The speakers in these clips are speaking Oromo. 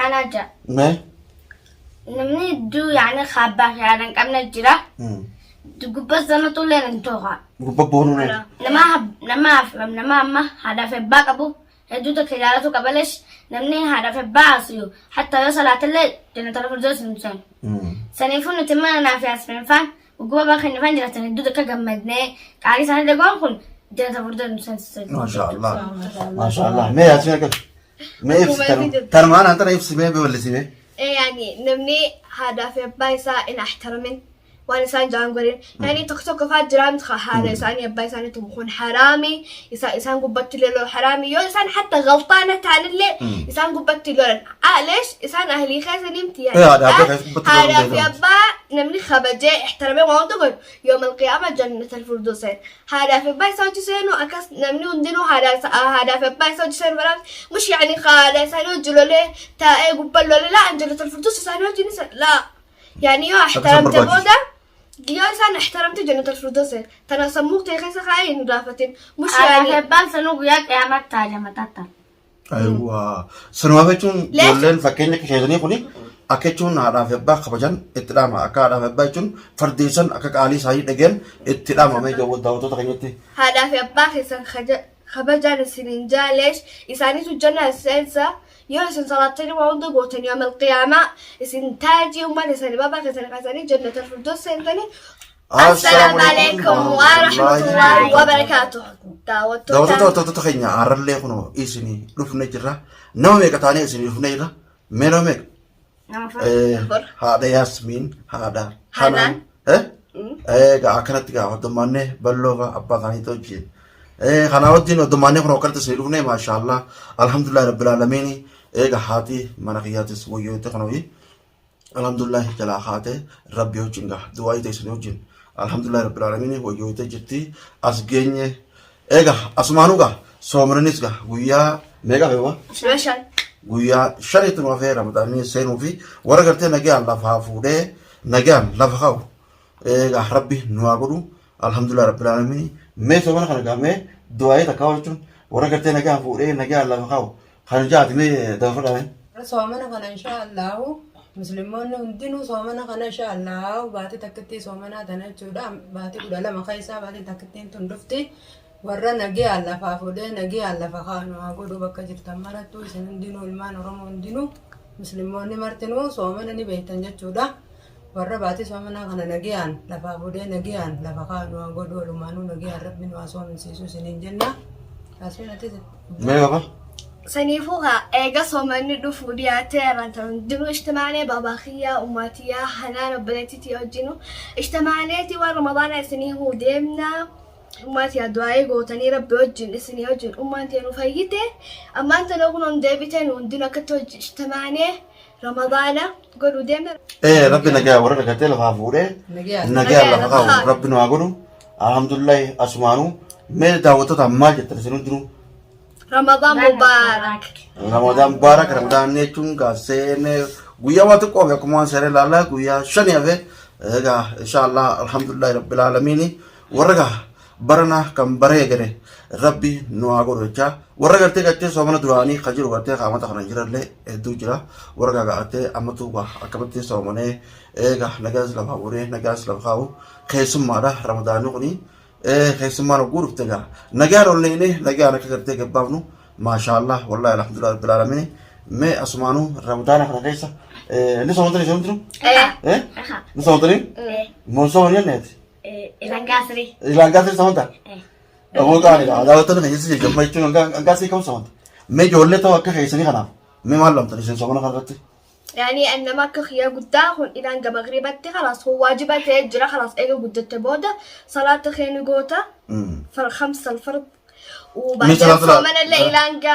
أنا جا ما نمني دو يعني خابك يعني كم نجرا تقول بس أنا طول لين انتوها ببونو نما ما هذا في باك أبو هدو تكلارته قبلش نمني هذا في باسيو حتى يوصل الليل جنة الفردوس نمسان سنيفون نتمنى في أسفل فان وجوا بقى خلينا جنة الهدو كجمدنا كاري سنة دقون كل جنة الفردوس نمسان ما شاء الله ما شاء الله ما ياسمين كده ما يفسر ترى أنت يفسر ما بيقول لي يعني نمني هذا في بايسا إن احترمن وأنا سان جانغورين يعني تكتك فات جرام هذا إنسان يبى إنسان تبخون حرامي إنسان قبضت له حرامي يو إنسان حتى غلطانة تعال اللي إنسان قبضت له ليش إنسان أهلي خايس نمتي يعني هذا في أبا نمني خبجة احترمه وأنا تقول يوم القيامة جنة الفردوس هذا في باي سوتش سينو أكاس نمني وندينه هذا في باي سوتش سين برام مش يعني خالد سانو جلوله تا قبل له لا جنة الفردوس سانو جنس لا يعني يو احترمت بودا يو إنسان احترمت جنة الفردوس ترى سموك تيخيس خاين رافتين مش يعني هبان سنو قياك يا متى يا متى أيوة سنوات بيتون دولين فكيني كشيء كوني أكيدون هذا في باك خبجان اتلام أكاد في باكون فرديسن أكاد علي سعيد دجن اتلام ما يجوا داوتو تكينتي هذا في باك إنسان خبجان السنين ليش إنساني تجنة السنسة يوم إنسان صلاتني وعند قوتني يوم القيامة إنسان تاجي وما إنسان بابا إنسان قاسني جنة الفردوس سنتني السلام عليكم ورحمة الله وبركاته داوتو تكيني عرّلي كنو إيشني لفنا جرا نومي كتاني إيشني لفنا جرا منومي هذا ياسمين هذا حنان أكنت جا ودمانة بلوغا أبا غني توجين خنا ودين ودمانة كنا وكرت سيلوفنا ما شاء الله الحمد لله رب العالمين هاتي مناقيات سويه تكنوي الحمد لله جل خاته ربي يوجينغا دعائي تيسنيوجين الحمد لله رب العالمين ويوي تجتي أسجيني أسمانوغا سومرنيسغا ويا ميغا بيوا سبيشال guyyaa shaniituma fee ramadanii seenuu fi warra gartee nagaan lafaa fuudhee nagaan lafa qabu eegaa rabbi nu haa godhu alhamdulillah rabbil aalamiin mee soomana kana gaamee du'aayee takkaa jechuun warra gartee nagaan fuudhee nagaan lafa qabu kan jaati mee dafa fudhame. soomana kana inshaallahu musliimoonni hundinuu soomana kana inshaallahu baatii takkittii soomanaa tana jechuudha baatii 12 keessaa baatii takkittiin tun dhufti. warra nagee allaafaa fuudhee nagee allafa kaanu haa godhu bakka jirtan marattu isin hundinuu ilmaan oromoo hundinuu musliimoonni martinuu soomana ni beektan jechuudha warra baatii soomanaa kana nageeyaan lafaa fuudhee nageeyaan lafa kaanu haa godhu walumaanuu nageeyaan rabbi nu haa soomsiisu isiniin jenna asfinati mee baba سنيفوها إيجا صومني دفو دياتيرا تندلو اجتماعني باباخية أماتية حنان وبناتي تيوجينو اجتماعنيتي ورمضان سنيهو ديمنا أماتي أدواي قوتني ربي وجن إسني وجن أماتي نفيته أما أنت لو كنا ندبتين وندنا كتوج اجتماعني رمضان قولوا ديمنا ربي نجا ورا نجاتي لفافورة نجا لفافو ربي نواقولو الحمد لله أسمانو مين دعوتو تمال جترسينو جنو رمضان مبارك رمضان مبارك رمضان نيتون كاسين قويا واتقو بكمان سر لالا قويا شنيا في إن شاء الله الحمد لله رب العالمين ورقة برنا كم بريه كره ربي نواقول رجع ورقة تيجي سومنا دراني خجل ورقة خامة خنجر له دوجرا ورقة قعدت أمتو با أكملت سومنا نجاز لفاوري نجاز لفاو خيسم مرة رمضان نقولي خيسم مرة قرب تجا نجار ولينه نجار كرت جبابنو ما شاء الله والله الحمد لله رب العالمين ما أسمانو رمضان خنا خيسة لسه مدري شو مدري لسه مدري موسوم ينهد الانقاسري الانقاسري سمعت أبو قال لا هذا وتر خيسة جمع يجون الانقاسري كم سمعت ما جولة تو أكثر خيسة خنا ما معلم ترى شو سمعنا خرجت يعني أن ما كخيا قدامهم إذا أنت مغربتي خلاص هو واجبات يجرى خلاص إيه قدرت بودا صلاة خير قوتا خمسة الفرض وبعدين صومنا اللي إذا أنت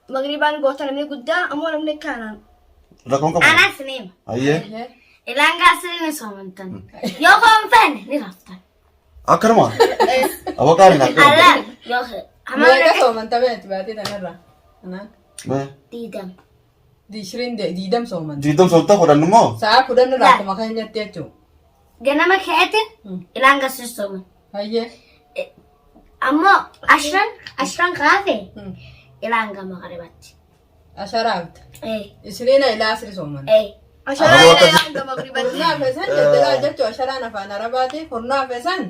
مغربان قوتا نمني قدام أمور نمني كان أنا سنيم أيه الانقاسري نسومنتن يوم فين نرفتن أكرمه أبو قال لك لا يوخي ما كسومن تبعت بعدين أنا ما ديدم ديشرين ديدم سومن جيتم سلطة خدا نمو ساعة خدا نراك ما كان يتيجو جنما كأتن الانقاسري سومن هيه أما عشرين غافي الانقا مغربات أشربت ايه إسرينا إلى عصر صومنا ايه عشان أنا أنا وقت- عند مغربا فرنا فسن جدلا جبت أشرانا فأنا رباتي فرنا فسن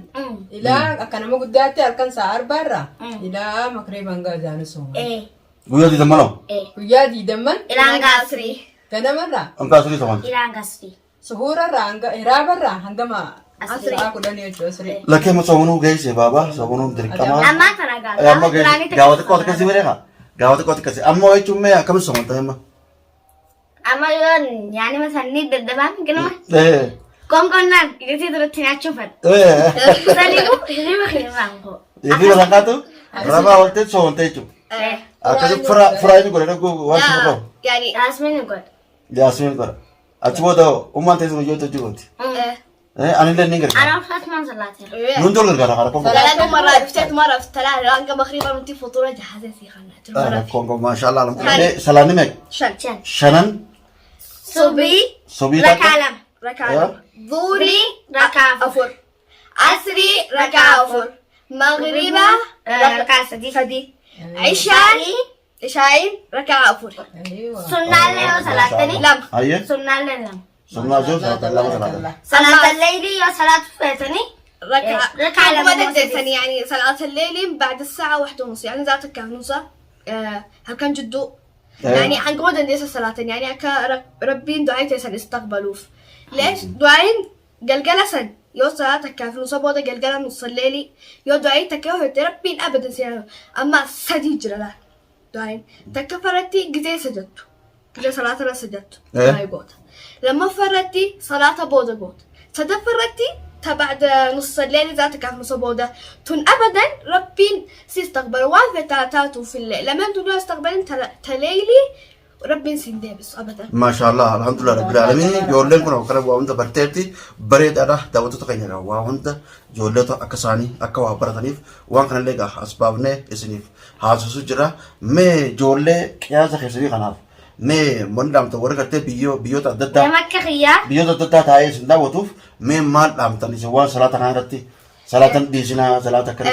إلى أكنا ما قدرت أركن سعر برا إلى مقربا جازان صومنا ايه guyyaa diidamma noo ايه ويا دي دمن الان قصري كنا مرة ankaa sirii soman الان قصري سهورة رانغ إرابة رانغ هنگما أسري. أكو دنيا أسري lakkee ma somanuu geesse baaba somanuu dirqamaa اما ترى قال amma geesse gaawa xiqqoo akkasii beekaa gaawa xiqqoo akkasii amma jechuun mee akkamitti somanta himma اما يون يعني مثلا نيد الدبان كلمه ee كم كنا يجي ترتين اشوفت ee ساليو هريمه خيمانكو ifi walakkaatu rabaa waltee somanta jechuun ايه akkasii firaa inni godhe dhaguu waan si furoo يعني ياسمين يقول jaasmiin godha achi booda ummaan teessuma ijoollee hojii gooti anillee ni gargaara انا فاطمه صلاتي nuun tol gargaara kana kon ثلاث مرات فتت مرة في ثلاثة رانقة مغربا وانتي فطورة جهزتي خلنا المرة kon kon maashaallah alhamdulillah salaanni meeq شن shanan صبي sobii takka ركالم ركعة ظهري ركعة أفر عصري ركعة أفر مغربا ركعة صديق صدي عشاء عشاء ركعة أفر أيوة سنة الليل وصلاتني لم ayyee سنة الليل لم sunnaa jiru salaata lama salaata صلاة الليل وصلاة فاتني ركعة ركعة لما بدأت وصلت. جلسني يعني صلاة الليل بعد الساعة 1:30 يعني ذاتك كهنوسة هل كان جدو يعني حنقعد نديس الصلاة يعني ربين دعاية يسن استقبلوف ليش دعاين قلقلة سن يو صلاتك كهنوسة بودا قلقلة نص الليل يو دعاية تكيو ربين أبدا سيانا أما سدي جرلا دعاين تكفرتي قزي سجدتو قزي صلاة لا سجدتو إيه. هاي قوت لما فرتي صلاة بودا قوت تدفرتي تبعد نص الليل ذاتك في نص بودا تون ابدا ربين سيستقبل وان تاتاتو في الليل لما انتو استقبلين تليلي ربين سيندبس ابدا maashaallah alhamdulillah rabbil alamin ijoolleen kun akkana waa hunda barteetti bareedaadha daawwattoota keenya waa hunda ijoolleetu akka isaanii akka waa barataniif waan kanallee egaa asbaabnee isiniif haasisuu jira mee ijoollee qiyaasa keessanii kanaaf mee wanni dhaamta warra gartee biyyoota adda addaa مكة خيار biyyoota adda addaa taa'ee isin daawwatuuf mee maal dhaamtan isin waan salaata kana irratti salaatan dhiisinaa salaata akkana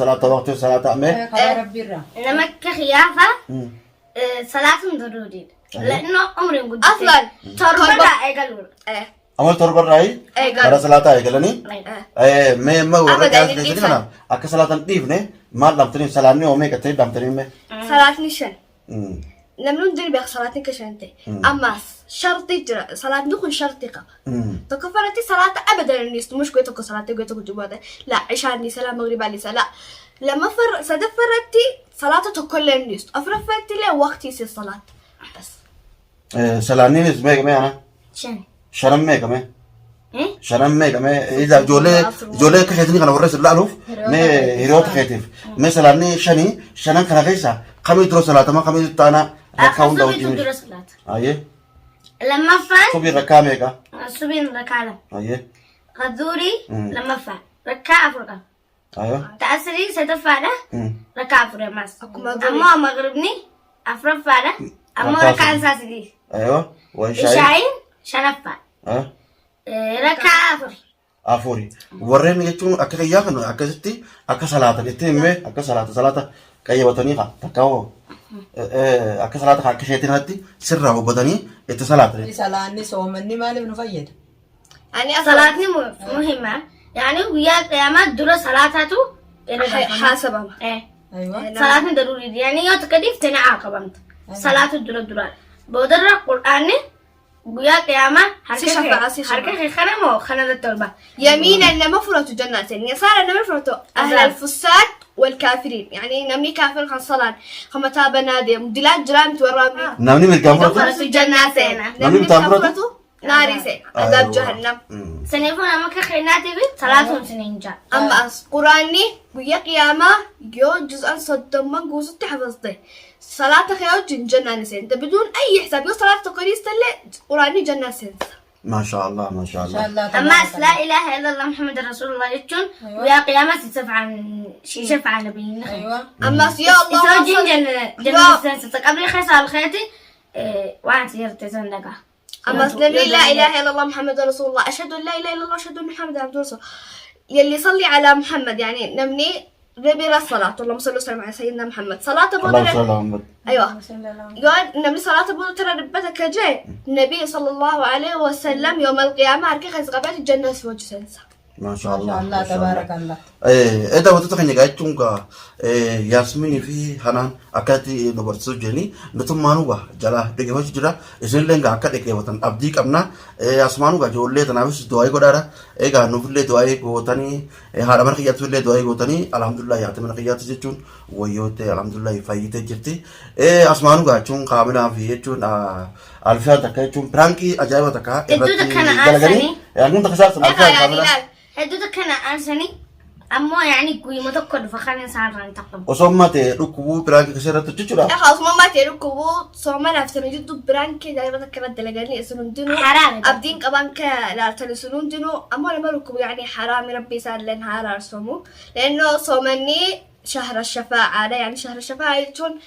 salaata waqtii salaata mee خبر ربي الرا مكة خيافة صلاة ضروري لأنه عمري قد أصلاً. تربة أقل ايه amal torbarraayi ايه kara قال salaataa eegalanii ايه mee ma warra Abadan qiyaasa hin keessanii dhiifan. kana akka salaatan dhiifne maal dhaamtaniif salaanni oomee gattanii dhaamtanii mee صلاة نشن لما ندير بيخ صلاة كشنتي اما شرطي جرا صلاة دخل شرطي قا تكفرتي صلاة ابدا الناس مش قلت صلاة قلت جواد لا عشاء ني سلام مغرب علي لا لما صدفرتي صلاة كل الناس افرفتي لي وقتي سي الصلاة بس salaanniinis meeqame ana شن shanan meeqame إيه shanan meeqame ijoollee akka keetanii kana warra isin laaluuf mee hiriyoota keetiif mee salaanni shanii shanan kana keessa kamii dura salaatama kamii taana rakkaa hunda صبي wajjin تدرس صلاة ayyee لما فان subii rakkaa meeqa صبي ركالة ayyee غدوري لما فان ركعة فرقة ayyoo تأسري ستفعله ركعة فرقة ماس أكو مغرب. أما مغربني أفرق فعله أما ركعة ركعة فرقة. ساسدي ayyoo waishaayi إشاعين شنفع ركعة فرقة afurii warreen jechuun akka qayyaa kan akkasitti akka salaatan itti himee akka salaata qayyabatanii kan takka hoo akka salaata kan akka isheetiin irratti sirraa hubatanii itti salaatan سلاني صومني مالي بنفيد يعني صلاة مهمة يعني ويا قيامات درا صلاتاتو حاسبة إيه أيوة صلاة ضروري دي. يعني يوم تكديف تنعاق بنت صلاة درا بودر القرآن ويا قيامات سي شفاعة، سي شفاعة. حركة خنمو خنم التوبة يمينا نمفرة جناتين يسارا نمفرة أهل أزال. الفساد والكافرين يعني نمني كافر خان صلاة خما تابا نادي مدلات جرام تورامي namni mirgaan fudhatu نمفرة جناتين نمني بتامرته؟ كافرته ناري سين عذاب جهنم سنفون أما كخيناتي بيت صلاة سنين جا أما قراني ويا قيامة يو جزء صدما قوزت حفظته صلاة خيال جنة نسين بدون أي حساب يو صلاة تقريس تلي قراني جنة سين maasha allah maasha إن شاء allah الله أما لا إله إلا الله محمد رسول الله يجون ويا قيامة شفع نبينا أيوة أما يا الله إسوجين وصل- جنة سنسة قبل خيسا الخيتي وعن سيرتي سندقة أما للي لا إله إلا الله محمد رسول الله أشهد أن لا إله إلا الله أشهد أن محمد عبد رسول يلي يصلي على محمد يعني نمني ربي الصلاة اللهم صل وسلم على سيدنا محمد صلاة أبو الله ذر صلى الله عليه وسلم. أيوة قال النبي صلاة أبو ترى ربتك جاي النبي صلى الله عليه وسلم يوم القيامة أركي خيز غبات الجنة في وجه سنسا ما شاء الله ما شاء الله تبارك الله. إذا وتتخني قاعدتونكا ياسميني في حنان أكاتي نبرسو جني نتم مانوغا جلا دقيقة جرا إذن لينغا أكاد دقيقة وتن أبديك أمنا أسمانوغا جولة تنافس دعاء كدارا إيغا نفلة دعاء كوتاني هذا من خيات فلة دعاء كوتاني الحمد لله يا تمن خيات جتون ويوت الحمد لله فايدة جرتي أسمانوغا جون كاملا في جون ألفا تكا جون برانكي أجايبا تكا إدو تكنا أنساني يعني أنت خسرت ألفا كاملا إدو تكنا أنساني أما يعني كوي متكون فخان سان ران تقم وصمت ركوب براك كسرت تجرا خلاص ما تيركو صوما نفسنا جدو برانكي دايما ذكرت دلقاني اسنون دينو حرام أبدين كمان لا تلسنون دينو أما لما ركوب يعني حرام ربي سال لين هارا صومو لأنه صومني شهر الشفاعة يعني شهر الشفاعة يكون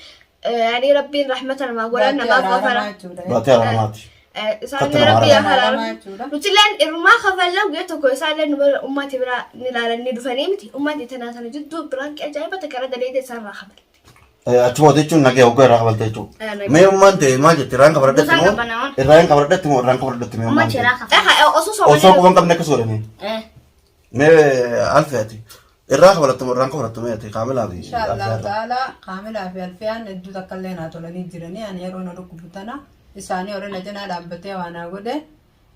يعني ربي رحمة ما أقول أنا ما غفر باتي رحماتي سال ربي هارا نتلين إرما خفل لو جيتو كويسان لأن أمتي برا نلا ندفنيمتي أمتي تناسل جدو برانكي أجايبة تكرر دليل سان راخبل Achuma jechuun nagee hoggaa irraa qabalte jechuudha. Mee ummaan ta'e maal jette irraan qabadhatti moo irraan qabadhatti moo irraan qabadhatti mee ummaan ta'e. Osoo quban qabne akkas godhani. Mee alfeeti irraa qabadhatti moo irraan qabadhatti mee ati kaamilaa fi. Inshaallah taala kaamilaa fi alfiyaan hedduu takka illee naa tolanii jiranii ani yeroo na dhukkubutana isaanii warri na cinaa dhaabbatee waan naa godhe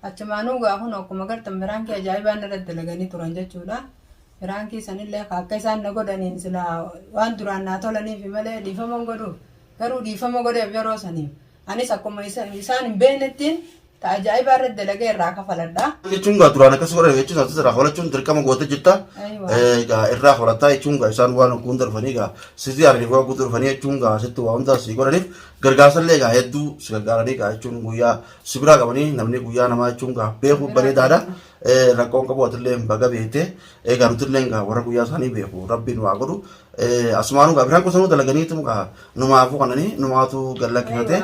achumaanuu gaafun akkuma gartan biraankii ajaa'ibaan irratti dalaganii turan jechuudha. Biraankii sanillee akka isaan na godhaniin sila waan duraan naa tolaniif malee dhiifama godhu garuu dhiifama godheef yeroo saniif anis akkuma isaan hin beeknettiin ajaa'ibaa irratti dalagee irraa kafaladha. Jechuun gaa duraan akkas godhan jechuun asirratti irraa fudhachuun dirqama goota jirta. Irraa fudhataa jechuun gaa isaan waan guutuu dhufanii gaa sitti ariif waan guutuu dhufanii jechuun gaa sitti waa hundaa si godhaniif gargaarsallee gaa hedduu si gargaaranii gaa jechuun guyyaa si biraa qabanii namni guyyaa namaa jechuun gaa beeku bareedaadha. Rakkoon qabu atillee baga beekte egaa nutillee gaa warra guyyaa isaanii beeku rabbiin waa godhu asumaanuu gaa biraan kusanuu dalaganiitu gaa numaafuu kananii numaatu gallakkifate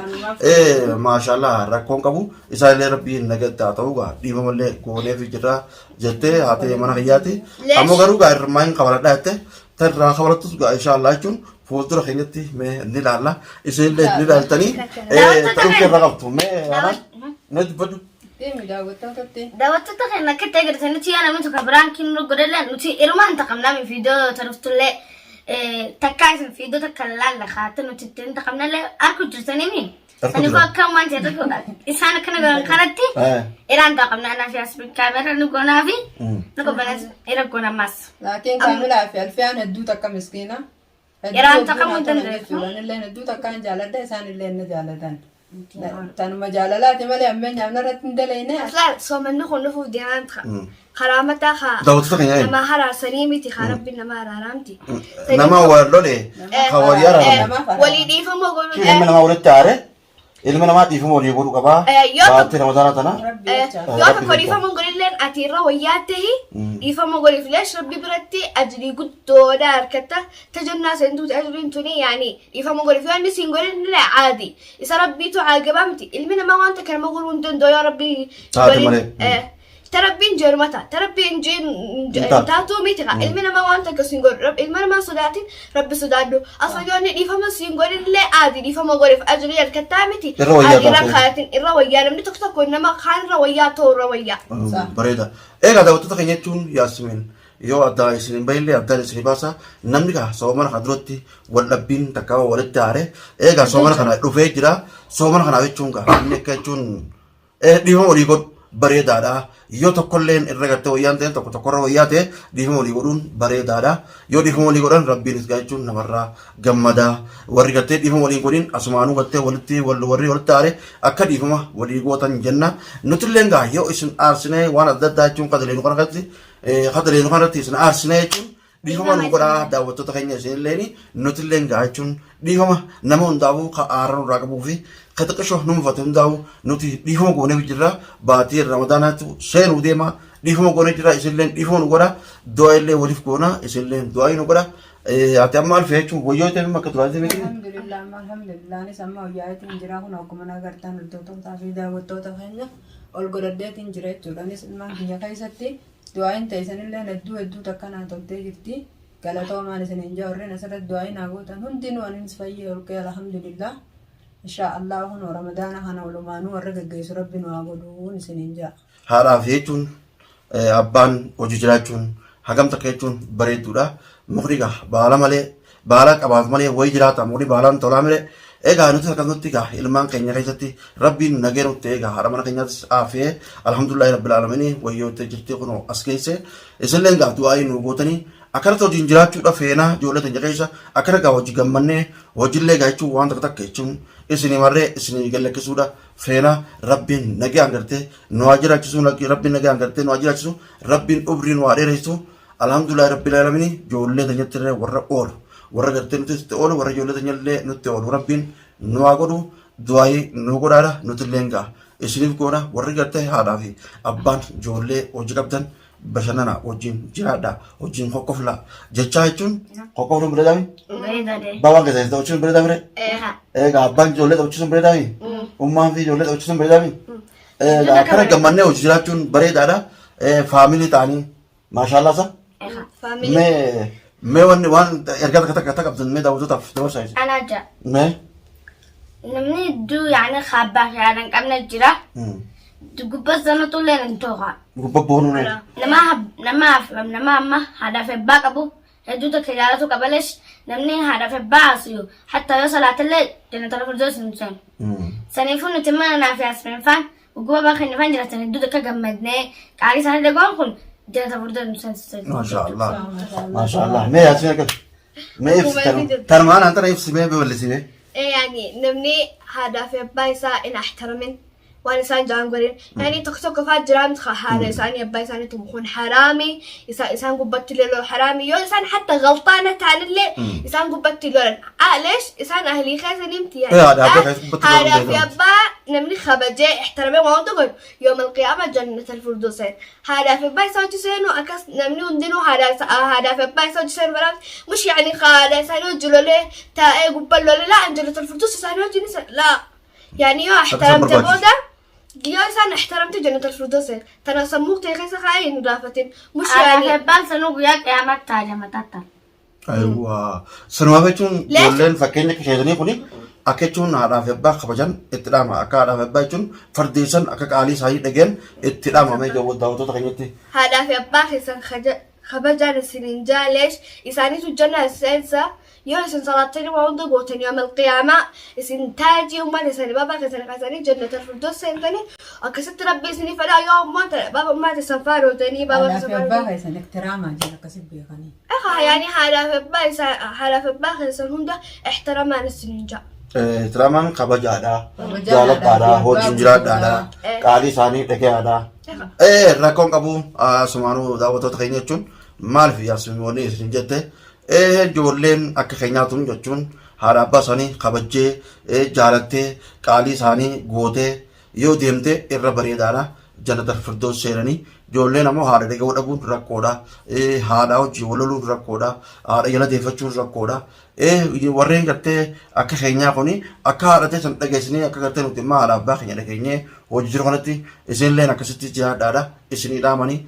maashaallah rakkoon qabu isaallee rabbiin nagatti haa ta'u gaa dhiifamallee gooneef jirra jettee haatee mana kiyyaati ammoo garuu gaa irmaa hin qabaladha jette tarraa qabalattus gaa inshaallah jechuun fuuldura keenyatti mee ni ilaalla isinillee ni ilaaltanii ta'uu keerra qabdu mee na dubbadhu. daawwattoota keenya akka ta'e gartanitti yaa namni tokko biraan kinnu godhallee nuti irmaan taqamnaa fiidiyoo taruftullee takkaa isin fiidiyoo takka laalla kaata nuti ittiin taqamnallee arku jirtanii sani ko akka waan ta'e tokko isaan akkana godhan kanatti iraan taqamnaa naa fi asbiin kaameera nu goonaa fi nu qophaa'es irra goona mas. Laakiin kaamilaa fi alfiyaan hedduu takka miskiina. Iraan taqamuu dandeessu. Illee hedduu takkaan jaaladha isaan illee na jaalatan. Tanuma jaalalaati malee ammeenyaa irratti hin dalayne. Aslaan soomanni kun dhufuuf deemaan karaamataa daawwattoota keenya nama haraasanii miti harabbi nama haraaraamti. Nama wallolee hawaarii haraaramu. Walii dhiifama godhu. Ilma namaa walitti aare ilma namaa dhiifama walii godhu qabaa. Baattii ramadaana tana. Yoo tokko dhiifama godhilleen ati irra wayyaa ta'e dhiifama godhiflees rabbi biratti ajrii guddoodha harkatta tajannaa seentuuti ajriin tuni yaani dhiifama godhif yoo inni siin godhinillee caadi isa rabbiitu caagabaa miti ilmi namaa wanta kana godhuu hin danda'u yoo rabbii godhin تربين جرمتا تربين جين تاتو ميتها المنا ما وانت كسينغور رب المنا ما صداتين رب صدادو اصلا يوني دي فما سينغور لا عادي دي فما غوري اجري الكتامتي عادي رخاتين الرويا لم تكتك انما خان رويا تو رويا بريده ايه قاعده وتتخيلون ياسمين yoo adda isin bayle adda isin baasa namni ka soomana kadrotti wallabbiin takka walitti aare eega soomana kana dhufee jira soomana kana jechuun ka inni akka jechuun dhiifama walii godhu bareedaadha yoo tokkolleen irra gartee wayyaan ta'e tokko tokkorra wayyaa ta'e dhiifama walii godhuun bareedaadha yoo dhiifama walii godhan rabbiinis jechuun namarraa gammadaa warri gartee dhiifama walii godhin asumaanuu gartee walitti warri walitti aare akka dhiifama walii gootan jenna nutilleen gaa yoo isin aarsinee waan adda addaa jechuun qadaleenu kanatti خاطر إنه كانت تيسنا أرسنال ديهم أنا قرأ دعوة تخيني سيلاني نتلين قاعدون ديهم نمون دعوة كأرن راكبوا في كتكشوا نم فتهم دعوة نتي ديهم قوني بجرا باتير رمضان تو سين وديما ديهم قوني جرا سيلان ديهم قرأ دعاء اللي وليف قونا سيلان دعاء نقرأ أتأمل في هذا وياه تهم ما كترات ذي الحمد لله نسمع وياه تنجرا هنا وكمنا قرطان الدكتور تافي دعوة تخيني والقردات تنجرا توراني سلمان كيا كايساتي دعاء تيسان الله ندو ندو تكنا توتي جرتي قالتوا ما نسنين جورين أسرد دعائي ناقوتا هندين وانس فيه ورقي الحمد لله إن شاء الله هون رمضان هنا ولمانو ورقا قيس ربنا وعبدون سنين جاء haadhaa fi jechuun abbaan hojii jiraachuun hagam takka jechuun bareedduudha. Mukni egaa baala malee baala qabaatu malee wayii jiraata mukni baalaan tolaa malee egaa nuti akkasumas egaa ilmaan keenya keessatti rabbiin nagee nutti egaa haadha mana keenyattis aafee alhamdulillahi rabbil aalamiin wayyoottee jirtee kunoo as keesse isinlee egaa du'aayii nu gootanii akkanatti hojiin jiraachuudha feenaa ijoollee keenya keessa akkana egaa hojii gammannee hojiillee egaa jechuun waan takka takka jechuun isinii marree isinii gallakkisuudha feenaa rabbiin nagee hangartee nu haa jiraachisu rabbiin nagee hangartee nu haa jiraachisu rabbiin umrii nu haa dheeressu alhamdulillahi rabbil aalamiin ijoollee keenyatti warra oolu warra gartee nuti oolu warra ijoollee keenyallee nutti oolu rabbiin nu haa godhu du'aayii nu godhaadha nuti illee egaa isiniif godha warri gartee haadhaa fi abbaan ijoollee hojii qabdan bashannana wajjin jiraadha wajjin hokkofla jechaa jechuun hokkofluun bireedaami baawwan keessa isa ta'uchisuun bireedaami egaa abbaan ijoollee ta'uchisuun bireedaami ummaan fi ijoollee ta'uchisuun bireedaami egaa akkana gammannee hojii jiraachuun bareedaadha faamilii ta'anii maashaallah sa mee wanni waan ergaa takka qabdan mee daawwatootaaf dabarsaa isa أنا جا mee نمني دو يعني خابك يعني قبل الجرا تقبل سنة طولين انتوها gubba boonuu ne نما أما هذا في باك أبو هدوت كجالته قبلش نمني هذا في باسيو حتى يوصل الليل جنة الفردوس نسون سنفون نتمنى في أسفل فان وجوا باك نفان جلسة هدوت كجمدنا كاري سنة دقون كل جنة الفردوس نسون ما شاء الله ما شاء الله ما ياسمين كده ما يفسر ترمان أنت رأيف سماه بولا سماه إيه يعني نمني هذا في بايسا إن احترمن وأنا سان جانغورين يعني تكتك فات جرام هذا إنسان يبى إنسان تمخون حرامي إنسان قبضت له حرامي يو إنسان حتى غلطانة تعال اللي إنسان قبضت له ليش إنسان أهلي خايس نمتي يعني هذا في أبا نمني خبجة احترمي وأنت تقول يوم القيامة جنة الفردوس هذا في بايسا وجسين وأكس نمني وندينه هذا في بايسا وجسين برام مش يعني خالد إنسان يجلو له تاء قبل له لا جنة الفردوس إنسان يجي لا يعني يو احترمت بودا يا إنسان احترمت جنة الفردوس ترى سموك تيخيس خاين رافة مش يعني يعني بال سنو قياك يا متى متى أيوة سنوات بيتون جولين فكينك كشيدني كوني أكيدون هذا في باك خبجان اتلام أكاد في باكون فرديسن أكاد علي سعي دجن اتلام ما يجوا داوتو تغنيتي هذا في أباك إنسان خبجان السنين ليش إنسان يتجنى السنسة يو إنسان صلاتين وعنده قوتين يوم القيامة إنسان تاجي وما إنسان بابا إنسان كاساني جنة الفردوس إنساني أكسبت ربي إنساني فلا يوم ما بابا ما تسافروا تاني بابا على في تسافروا أباها يسن احترامها جينا كسب بيغني يعني هذا في أباك هذا في أباك إنسان هم ده احترام السنين tiraman kabajaadha jaalladhaadha hojiin jiraadhaadha qaalii isaanii dhageadha rakkoon qabu sumaanuu daawwattoota keenya jechuun maaliif yaasimoonni isin jette ijoolleen akka keenyaatu jechuun haadha abbaa isaanii kabajjee jaalattee qaalii isaanii gootee yoo deemte irra bareedaadha jannatul firdoos seenanii ijoolleen ammoo haadha dhaga'uu dhabuun rakkoodha haadha hojii waloluun rakkoodha haadha jala deeffachuun rakkoodha warreen gartee akka keenyaa kuni akka haadhatee san dhageessinee akka gartee nuti immoo haadha abbaa keenya dhageenyee hojii jiru kanatti isinilleen akkasitti jiraadhaadha isinii dhaamanii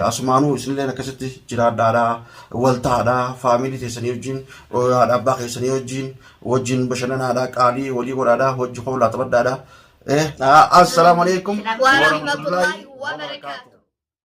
asumaanuu isinilleen akkasitti jiraadhaadha waltaadha faamilii teessanii wajjin haadha abbaa keessanii wajjin bashannanaadha qaalii walii godhaadha hojii koolaa taphadhaadha. Assalamu alaikum warahmatullahi wabarakatuh.